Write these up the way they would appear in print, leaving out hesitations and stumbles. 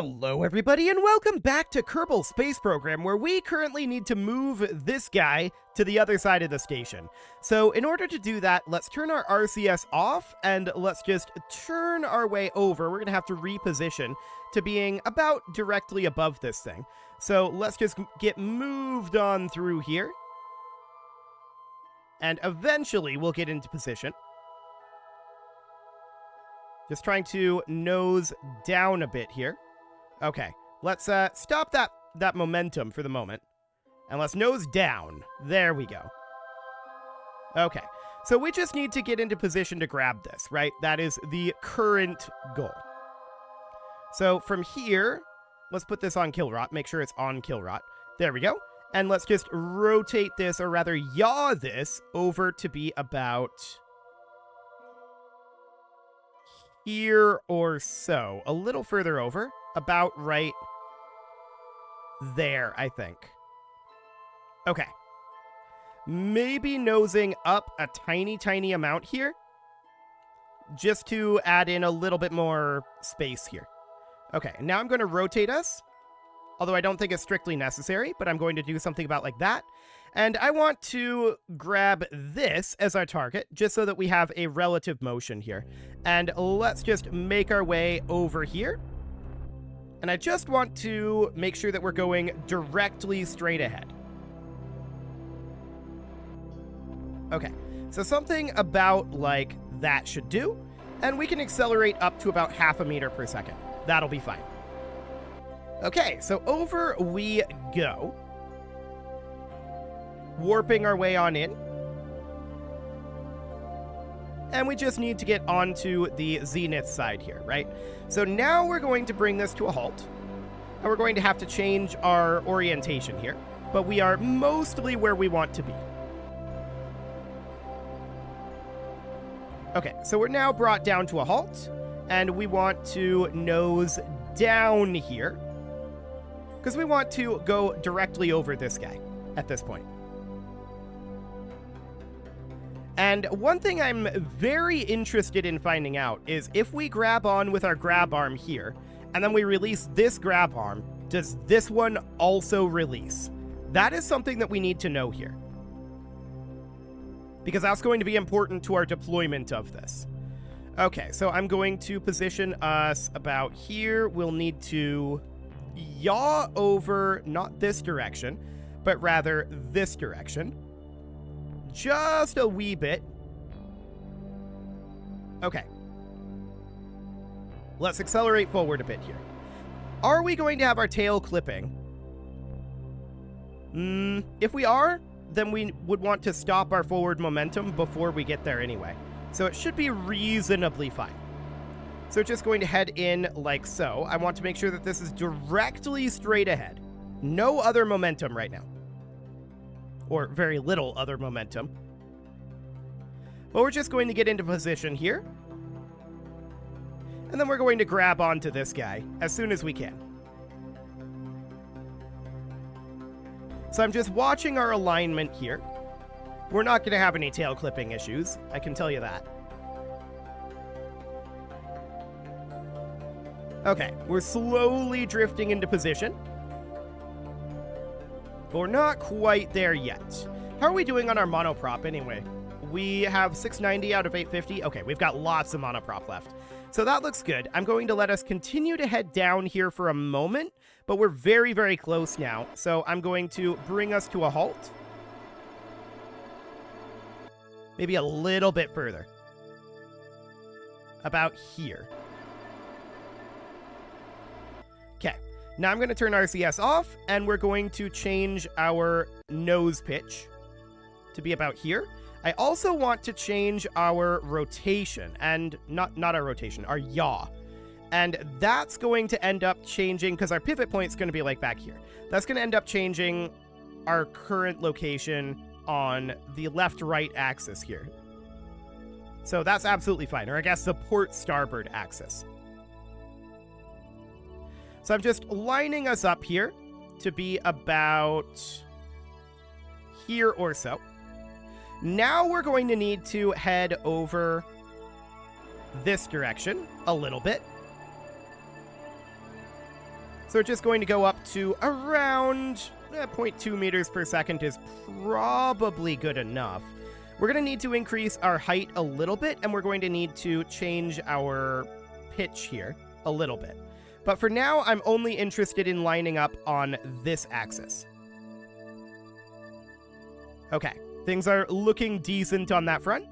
Hello everybody and welcome back to Kerbal Space Program, where we currently need to move this guy to the other side of the station. So in order to do that, let's turn our RCS off and let's just turn our way over. We're going to have to reposition to being about directly above this thing. So let's just get moved on through here. And eventually we'll get into position. Just trying to nose down a bit here. Okay, let's stop that momentum for the moment. And let's nose down. There we go. Okay, so we just need to get into position to grab this, right? That is the current goal. So from here, let's put this on kill rot. Make sure it's on kill rot. There we go. And let's just rotate this, or rather yaw this, over to be about here or so. A little further over. About right there, I think. Okay. Maybe nosing up a tiny amount here. Just to add in a little bit more space here. Okay, now I'm going to rotate us. Although I don't think it's strictly necessary, but I'm going to do something about like that. And I want to grab this as our target, just so that we have a relative motion here. And let's just make our way over here. And I just want to make sure that we're going directly straight ahead. Okay, so something about like that should do. And we can accelerate up to about 0.5 meters per second. That'll be fine. Okay, so over we go. Warping our way on in. And we just need to get onto the zenith side here, right? So now we're going to bring this to a halt. And we're going to have to change our orientation here. But we are mostly where we want to be. Okay, so we're now brought down to a halt. And we want to nose down here. Because we want to go directly over this guy at this point. And one thing I'm very interested in finding out is if we grab on with our grab arm here, and then we release this grab arm, does this one also release? That is something that we need to know here. Because that's going to be important to our deployment of this. Okay, so I'm going to position us about here. We'll need to yaw over, not this direction, but rather this direction. Just a wee bit. Okay. Let's accelerate forward a bit here. Are we going to have our tail clipping? If we are, then we would want to stop our forward momentum before we get there anyway. So it should be reasonably fine. So just going to head in like so. I want to make sure that this is directly straight ahead. No other momentum right now. Or very little other momentum. But we're just going to get into position here. And then we're going to grab onto this guy as soon as we can. So I'm just watching our alignment here. We're not going to have any tail clipping issues, I can tell you that. Okay, we're slowly drifting into position. But we're not quite there yet. How are we doing on our monoprop anyway? We have 690 out of 850. Okay, we've got lots of monoprop left. So that looks good. I'm going to let us continue to head down here for a moment, but we're very close now. So I'm going to bring us to a halt. Maybe a little bit further. About here. Okay. Now I'm going to turn RCS off, and we're going to change our nose pitch to be about here. I also want to change our rotation, and not our rotation, our yaw. And that's going to end up changing, because our pivot point is going to be like back here. That's going to end up changing our current location on the left-right axis here. So that's absolutely fine, or I guess the port starboard axis. So I'm just lining us up here to be about here or so. Now we're going to need to head over this direction a little bit. So we're just going to go up to around 0.2 meters per second is probably good enough. We're going to need to increase our height a little bit, and we're going to need to change our pitch here a little bit. But for now, I'm only interested in lining up on this axis. Okay, things are looking decent on that front.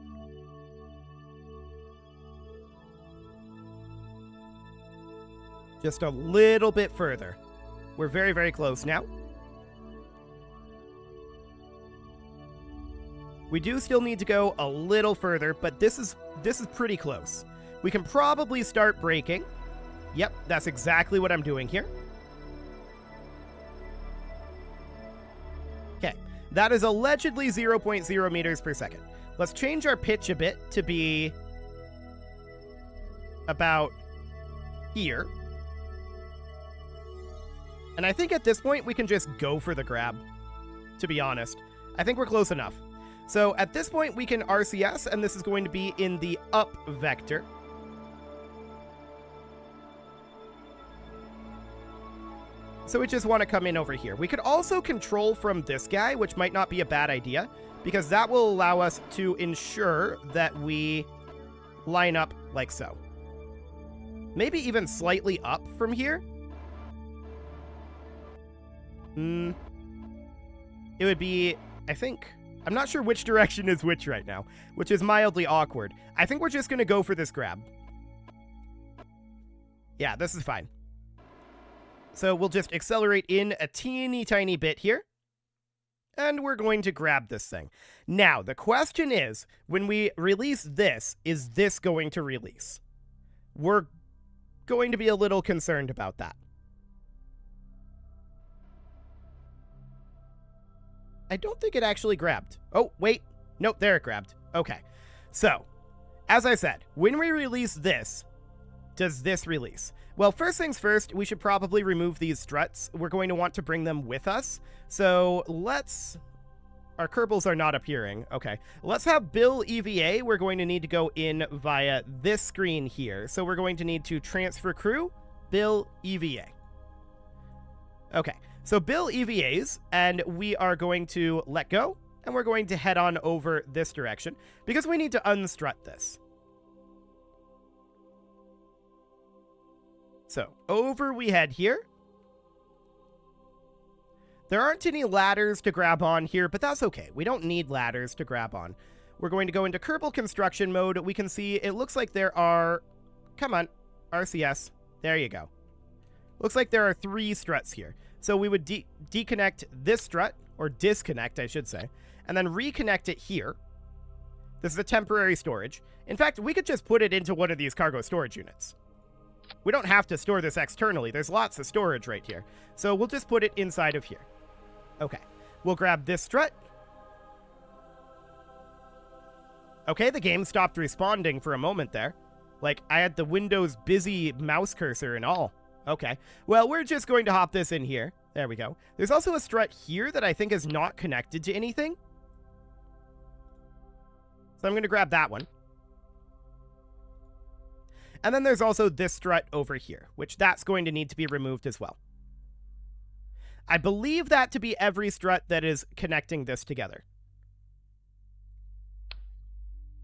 Just a little bit further. We're very, very close now. We do still need to go a little further, but this is pretty close. We can probably start braking. Yep, that's exactly what I'm doing here. Okay, that is allegedly 0.0 meters per second. Let's change our pitch a bit to be about here. And I think at this point we can just go for the grab, to be honest. I think we're close enough. So at this point we can RCS, and this is going to be in the up vector. So we just want to come in over here. We could also control from this guy, which might not be a bad idea, because that will allow us to ensure that we line up like so. Maybe even slightly up from here. It would be, I think, I'm not sure which direction is which right now, which is mildly awkward. I think we're just going to go for this grab. Yeah, this is fine. So we'll just accelerate in a teeny tiny bit here. And we're going to grab this thing. Now, the question is, when we release this, is this going to release? We're going to be a little concerned about that. I don't think it actually grabbed. Oh, wait. Nope, there it grabbed. Okay. So, as I said, when we release this, does this release? Well, first things first, we should probably remove these struts. We're going to want to bring them with us. So let's... Our Kerbals are not appearing. Okay. Let's have Bill EVA. We're going to need to go in via this screen here. So we're going to need to transfer crew, Bill EVA. Okay. So Bill EVAs, and we are going to let go, and we're going to head on over this direction, because we need to unstrut this. So, over we head here. There aren't any ladders to grab on here, but that's okay. We don't need ladders to grab on. We're going to go into Kerbal construction mode. We can see it looks like there are... Come on, RCS. There you go. Looks like there are 3 struts here. So we would deconnect this strut, or disconnect, I should say, and then reconnect it here. This is a temporary storage. In fact, we could just put it into one of these cargo storage units. We don't have to store this externally. There's lots of storage right here. So we'll just put it inside of here. Okay. We'll grab this strut. Okay, the game stopped responding for a moment there. Like, I had the Windows busy mouse cursor and all. Okay. Well, we're just going to hop this in here. There we go. There's also a strut here that I think is not connected to anything. So I'm going to grab that one. And then there's also this strut over here, which that's going to need to be removed as well. I believe that to be every strut that is connecting this together.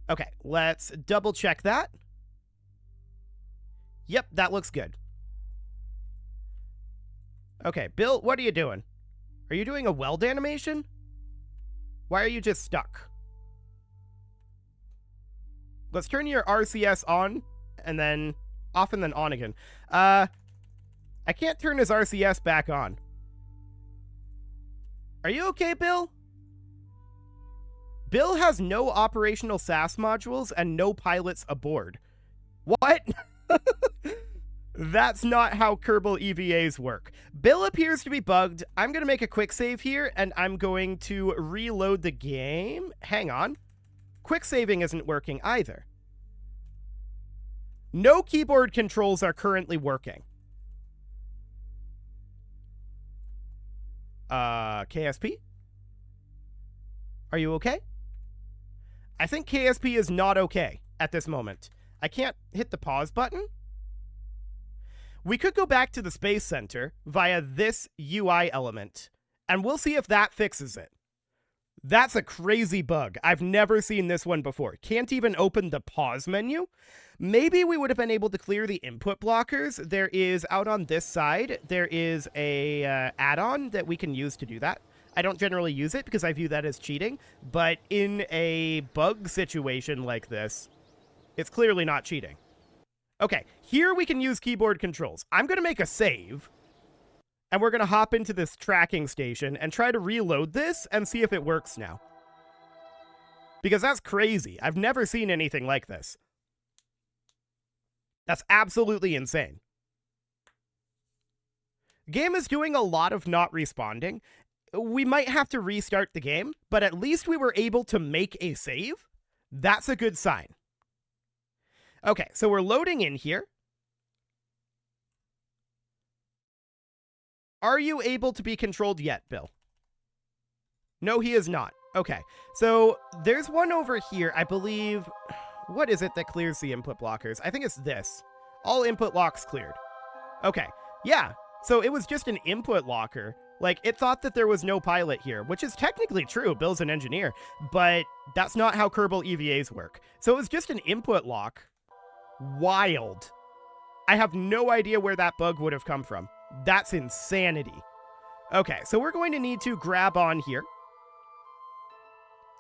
Okay, let's double check that. Yep, that looks good. Okay, Bill, what are you doing? Are you doing a weld animation? Why are you just stuck? Let's turn your RCS on. And then off and then on again. I can't turn his RCS back on. Are you okay, Bill? Bill has no operational SAS modules and no pilots aboard. What? That's not how Kerbal EVAs work. Bill appears to be bugged. I'm going to make a quick save here, and I'm going to reload the game. Hang on. Quick saving isn't working either. No keyboard controls are currently working. KSP? Are you okay? I think KSP is not okay at this moment. I can't hit the pause button. we could go back to the Space Center via this UI element, and we'll see if that fixes it. That's a crazy bug. I've never seen this one before. Can't even open the pause menu. Maybe we would have been able to clear the input blockers. There is, out on this side, there is a add-on that we can use to do that. I don't generally use it because I view that as cheating, but in a bug situation like this, it's clearly not cheating. Okay, here we can use keyboard controls. I'm going to make a save, and we're going to hop into this tracking station and try to reload this and see if it works now. Because that's crazy. I've never seen anything like this. That's absolutely insane. Game is doing a lot of not responding. We might have to restart the game, but at least we were able to make a save. That's a good sign. Okay, so we're loading in here. Are you able to be controlled yet, Bill? No, he is not. Okay, so there's one over here, I believe. What is it that clears the input blockers? I think it's this. All input locks cleared. Okay, yeah, so it was just an input locker. Like, it thought that there was no pilot here, which is technically true. Bill's an engineer, but that's not how Kerbal EVAs work. So it was just an input lock. Wild. I have no idea where that bug would have come from. That's insanity. Okay, so we're going to need to grab on here.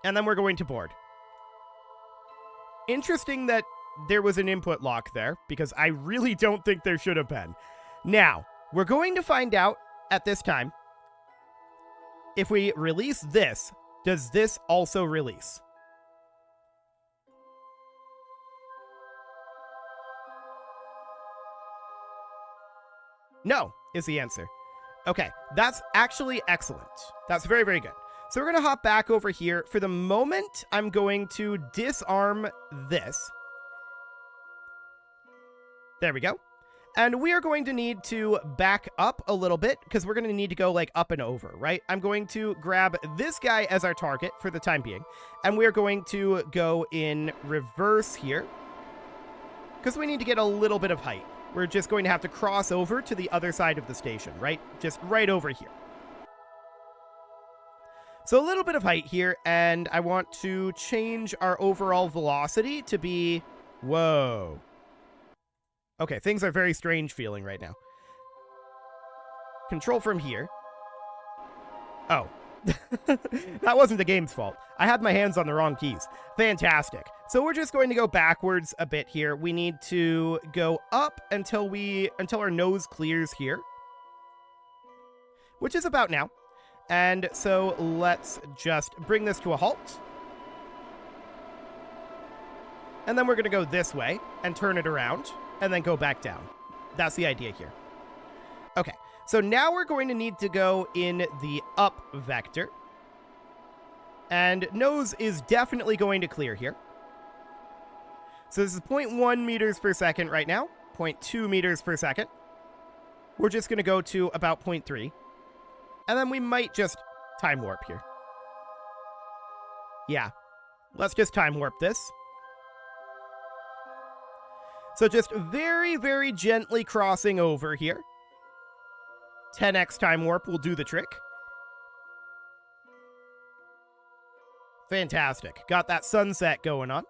And then we're going to board. Interesting that there was an input lock there, because I really don't think there should have been. Now, we're going to find out at this time, if we release this, does this also release? No, is the answer. Okay, that's actually excellent. That's very, very good. So we're going to hop back over here. For the moment, I'm going to disarm this. There we go. And we are going to need to back up a little bit because we're going to need to go like up and over, right? I'm going to grab this guy as our target for the time being. And we're going to go in reverse here because we need to get a little bit of height. We're just going to have to cross over to the other side of the station, right? Just right over here. So a little bit of height here, and I want to change our overall velocity to be... Whoa. Okay, things are very strange feeling right now. Control from here. Oh. That wasn't the game's fault. I had my hands on the wrong keys. Fantastic. So we're just going to go backwards a bit here. We need to go up until our nose clears here. Which is about now. And so let's just bring this to a halt. And then we're going to go this way and turn it around and then go back down. That's the idea here. Okay, so now we're going to need to go in the up vector. And nose is definitely going to clear here. So this is 0.1 meters per second right now, 0.2 meters per second. We're just going to go to about 0.3. And then we might just time warp here. Yeah, let's just time warp this. So just very, very gently crossing over here. 10x time warp will do the trick. Fantastic. Got that sunset going on.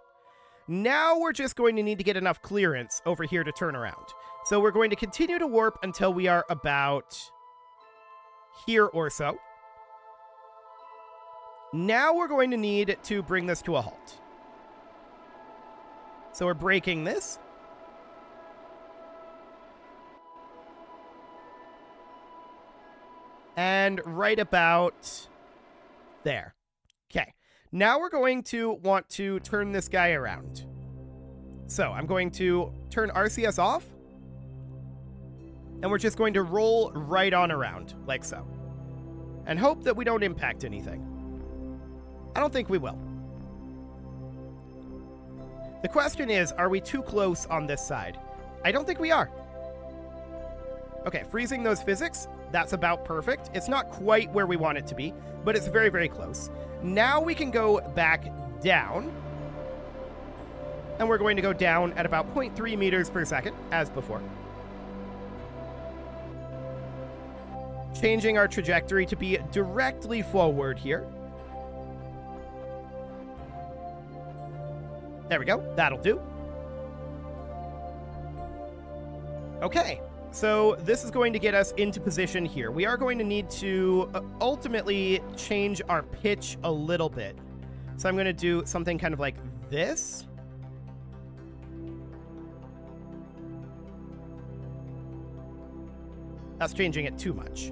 Now we're just going to need to get enough clearance over here to turn around. So we're going to continue to warp until we are about here or so. Now we're going to need to bring this to a halt. So we're braking this. And right about there. Okay. Now we're going to want to turn this guy around. So I'm going to turn RCS off. And we're just going to roll right on around, like so. And hope that we don't impact anything. I don't think we will. The question is, are we too close on this side? I don't think we are. Okay, freezing those physics. That's about perfect. It's not quite where we want it to be, but it's very, very close. Now we can go back down. And we're going to go down at about 0.3 meters per second, as before. changing our trajectory to be directly forward here. There we go. That'll do. Okay. So this is going to get us into position here. We are going to need to ultimately change our pitch a little bit. So I'm going to do something kind of like this. That's changing it too much.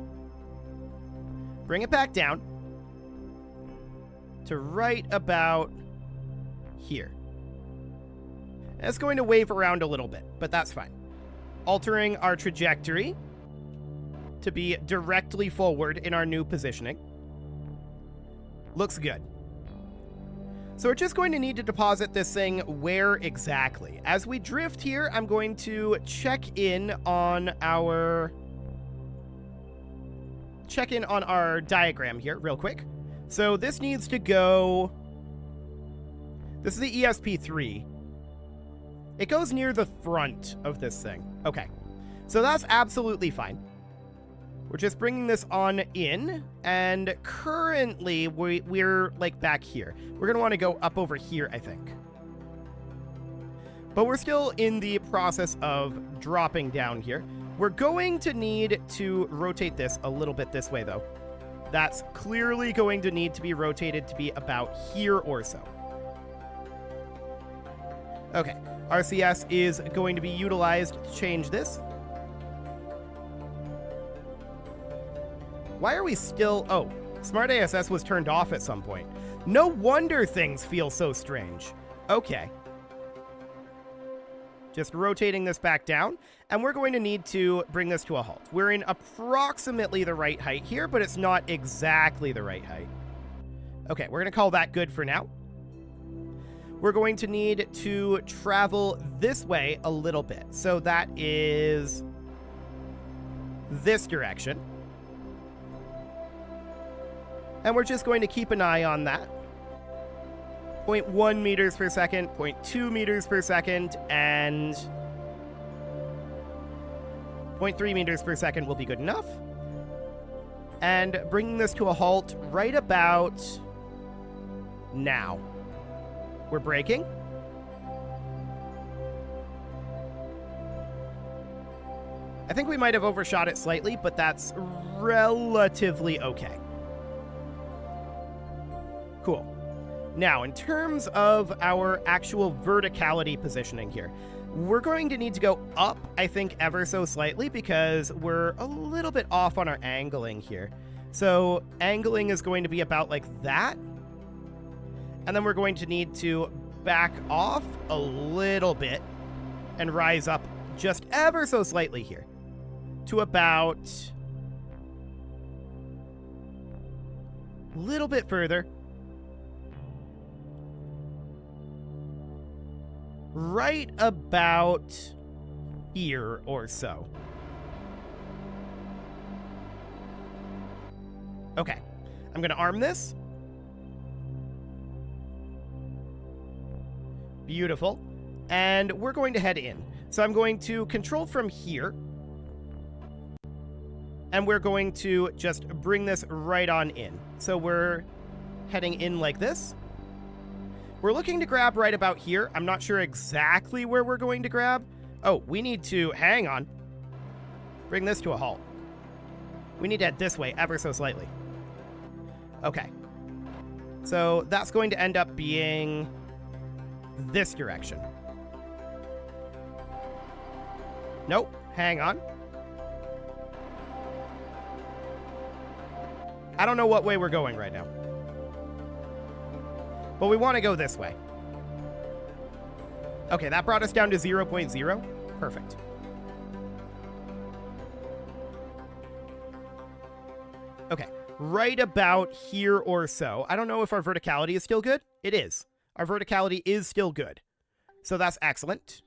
Bring it back down to right about here. And it's going to wave around a little bit, but that's fine. Altering our trajectory to be directly forward in our new positioning. Looks good. So we're just going to need to deposit this thing where exactly. As we drift here, I'm going to check in on our diagram here real quick. So this needs to go... This is the ESP3. It goes near the front of this thing. Okay. So that's absolutely fine. We're just bringing this on in, and currently we're like back here. We're going to want to go up over here, I think. But we're still in the process of dropping down here. We're going to need to rotate this a little bit this way, though. That's clearly going to need to be rotated to be about here or so. Okay. RCS is going to be utilized to change this. Why are we still... Oh, Smart ASS was turned off at some point. No wonder things feel so strange. Okay. Just rotating this back down, and we're going to need to bring this to a halt. We're in approximately the right height here, but it's not exactly the right height. Okay, we're going to call that good for now. We're going to need to travel this way a little bit. So that is this direction. And we're just going to keep an eye on that. 0.1 meters per second, 0.2 meters per second, and 0.3 meters per second will be good enough. And bringing this to a halt right about now. We're braking. I think we might have overshot it slightly, but that's relatively okay. Cool. Now, in terms of our actual verticality positioning here, we're going to need to go up, I think, ever so slightly because we're a little bit off on our angling here. So angling is going to be about like that. And then we're going to need to back off a little bit and rise up just ever so slightly here to about a little bit further. Right about here or so. Okay, I'm going to arm this. Beautiful. And we're going to head in. So I'm going to control from here. And we're going to just bring this right on in. So we're heading in like this. We're looking to grab right about here. I'm not sure exactly where we're going to grab. Oh, we need to, hang on. Bring this to a halt. We need to head this way ever so slightly. Okay. So that's going to end up being this direction. Nope, hang on. I don't know what way we're going right now. But we want to go this way. Okay, that brought us down to 0.0. Perfect. Okay, right about here or so. I don't know if our verticality is still good. It is. Our verticality is still good. So that's excellent.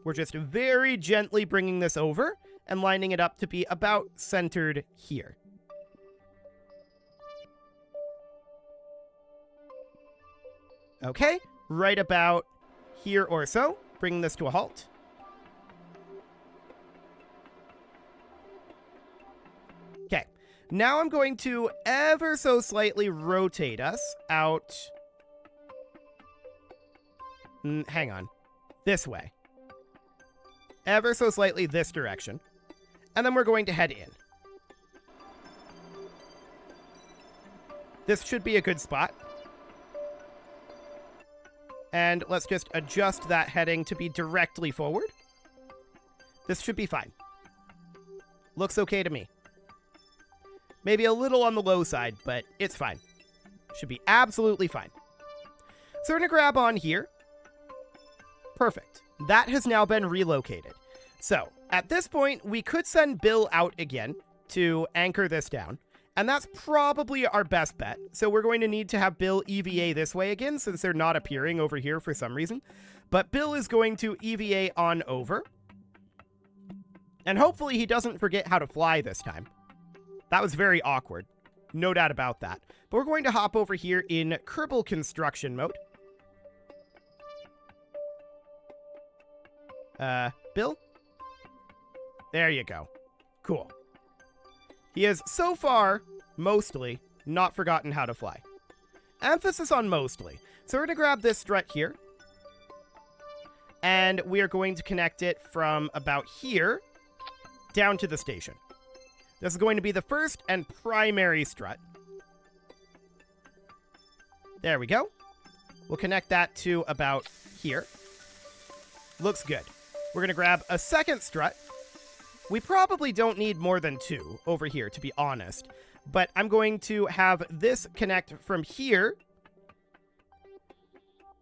We're just very gently bringing this over and lining it up to be about centered here. Okay, right about here or so, bringing this to a halt. Now I'm going to ever so slightly rotate us out. Hang on. This way. Ever so slightly this direction. And then we're going to head in. This should be a good spot. And let's just adjust that heading to be directly forward. This should be fine. Looks okay to me. Maybe a little on the low side, but it's fine. Should be absolutely fine. So we're going to grab on here. Perfect. That has now been relocated. So at this point, we could send Bill out again to anchor this down. And that's probably our best bet. So we're going to need to have Bill EVA this way again, since they're not appearing over here for some reason. But Bill is going to EVA on over. And hopefully he doesn't forget how to fly this time. That was very awkward. No doubt about that. But we're going to hop over here in Kerbal construction mode. Bill? There you go. Cool. He has, so far, mostly, not forgotten how to fly. Emphasis on mostly. So we're going to grab this strut here. And we are going to connect it from about here down to the station. This is going to be the first and primary strut. There we go. We'll connect that to about here. Looks good. We're going to grab a second strut. We probably don't need more than two over here, to be honest. But I'm going to have this connect from here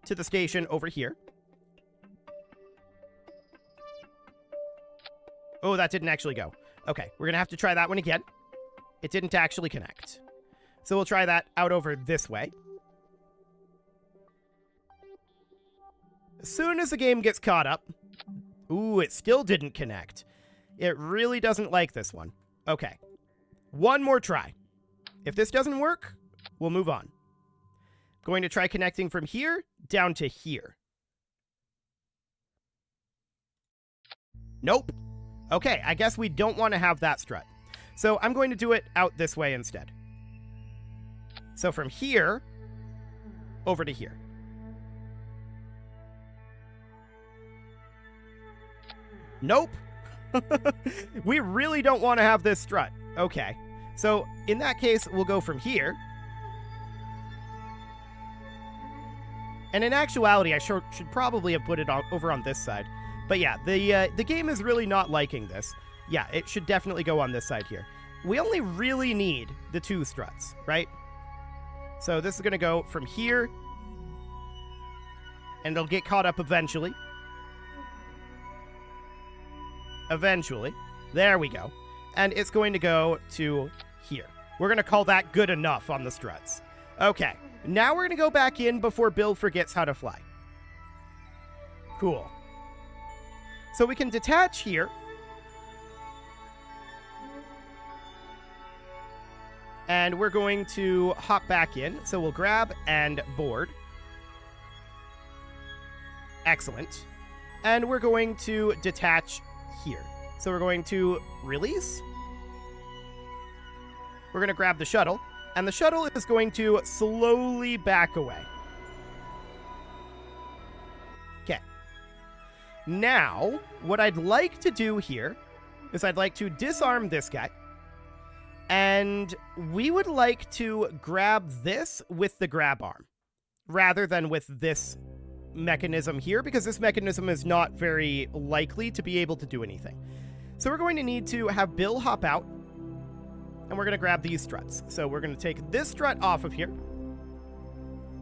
to the station over here. Oh, that didn't actually go. Okay, we're going to have to try that one again. It didn't actually connect. So we'll try that out over this way. As soon as the game gets caught up... Ooh, it still didn't connect. It really doesn't like this one. Okay. One more try. If this doesn't work, we'll move on. Going to try connecting from here down to here. Nope. Okay, I guess we don't want to have that strut. So I'm going to do it out this way instead. So from here over to here. Nope. We really don't want to have this strut. Okay. So in that case, we'll go from here. And in actuality, I should probably have put it over on this side. But yeah, the game is really not liking this. Yeah, it should definitely go on this side here. We only really need the two struts, right? So this is going to go from here. And it'll get caught up eventually. Eventually. There we go. And it's going to go to here. We're going to call that good enough on the struts. Okay. Now we're going to go back in before Bill forgets how to fly. Cool. So we can detach here. And we're going to hop back in. So we'll grab and board. Excellent. And we're going to detach here. So we're going to release. We're going to grab the shuttle. And the shuttle is going to slowly back away. Okay. Now, what I'd like to do here is I'd like to disarm this guy. And we would like to grab this with the grab arm rather than with this mechanism here, because this mechanism is not very likely to be able to do anything. So we're going to need to have Bill hop out, and we're going to grab these struts. So we're going to take this strut off of here,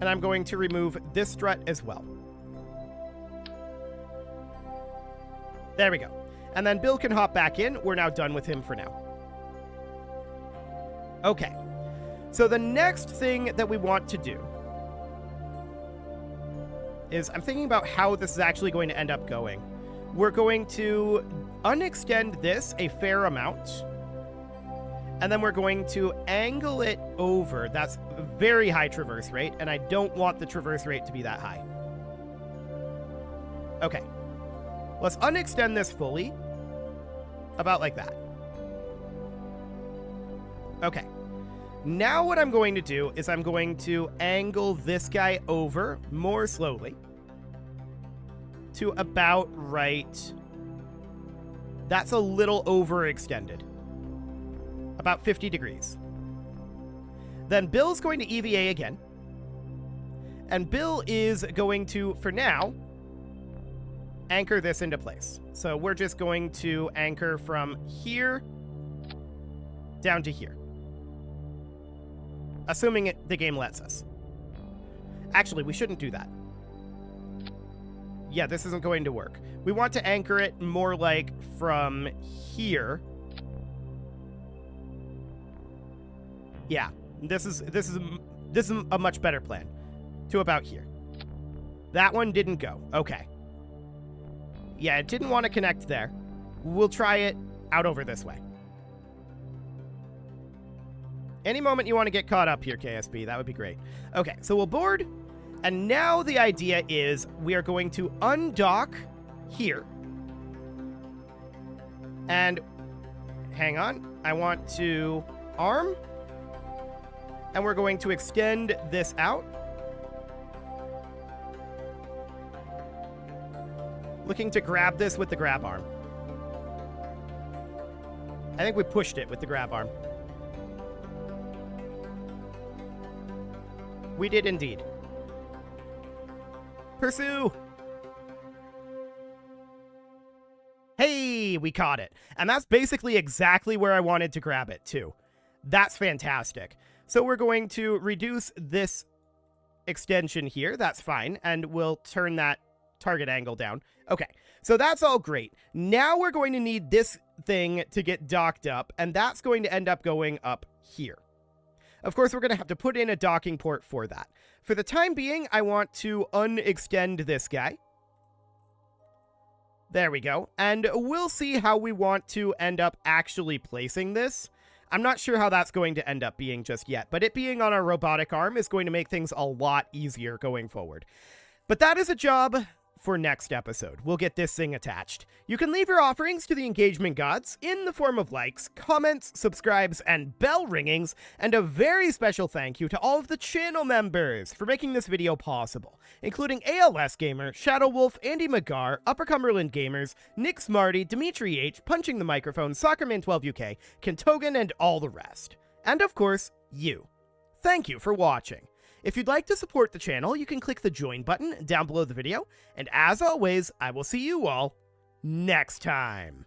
and I'm going to remove this strut as well. There we go. And then Bill can hop back in. We're now done with him for now. Okay. So the next thing that we want to do is, I'm thinking about how this is actually going to end up going. We're going to unextend this a fair amount. And then we're going to angle it over. That's a very high traverse rate, and I don't want the traverse rate to be that high. Okay. Let's unextend this fully. About like that. Okay. Now what I'm going to do is I'm going to angle this guy over more slowly to about right. That's a little overextended. About 50 degrees. Then Bill's going to EVA again. And Bill is going to, for now, anchor this into place. So we're just going to anchor from here down to here. Assuming the game lets us. Actually, we shouldn't do that. Yeah, this isn't going to work. We want to anchor it more like from here. Yeah, this is a much better plan. To about here. That one didn't go. Okay. Yeah, it didn't want to connect there. We'll try it out over this way. Any moment you want to get caught up here, KSB, that would be great. Okay, so we'll board. And now the idea is we are going to undock here. And hang on. I want to arm. And we're going to extend this out. Looking to grab this with the grab arm. I think we pushed it with the grab arm. We did indeed. Pursue! Hey, we caught it. And that's basically exactly where I wanted to grab it, too. That's fantastic. So we're going to reduce this extension here. That's fine. And we'll turn that target angle down. Okay, so that's all great. Now we're going to need this thing to get docked up, and that's going to end up going up here. Of course, we're going to have to put in a docking port for that. For the time being, I want to unextend this guy. There we go. And we'll see how we want to end up actually placing this. I'm not sure how that's going to end up being just yet, but it being on a robotic arm is going to make things a lot easier going forward. But that is a job for next episode. We'll get this thing attached. You can leave your offerings to the engagement gods in the form of likes, comments, subscribes, and bell ringings, and a very special thank you to all of the channel members for making this video possible, including ALS Gamer, Shadow Wolf, Andy McGar, Upper Cumberland Gamers, Nick Smarty, Dimitri H, Punching the Microphone, Soccerman12UK, Kentogan, and all the rest. And of course, you. Thank you for watching. If you'd like to support the channel, you can click the join button down below the video, and as always, I will see you all next time.